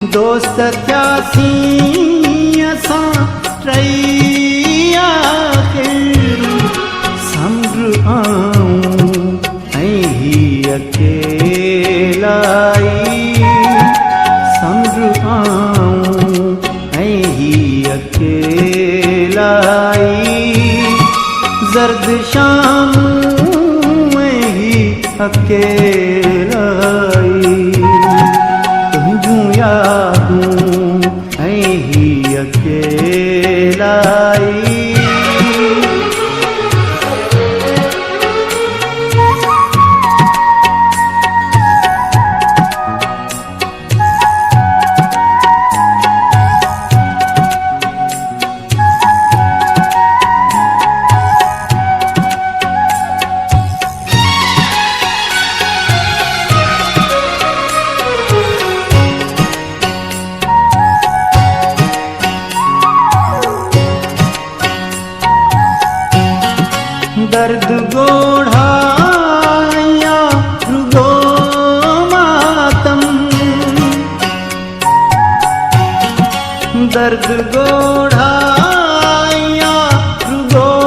दोस्त थियासीं असां टई आख़िर समुंड आऊं ऐं ही अकेलाई समुंड आऊं ऐं ही अकेलाई ज़र्द शाम ऐं ही अकेलाई तुंहिंजूं यादूं ऐं ही अकेलाई दर्द गोढ़ा या रुगो मातम दर्द गोढ़ा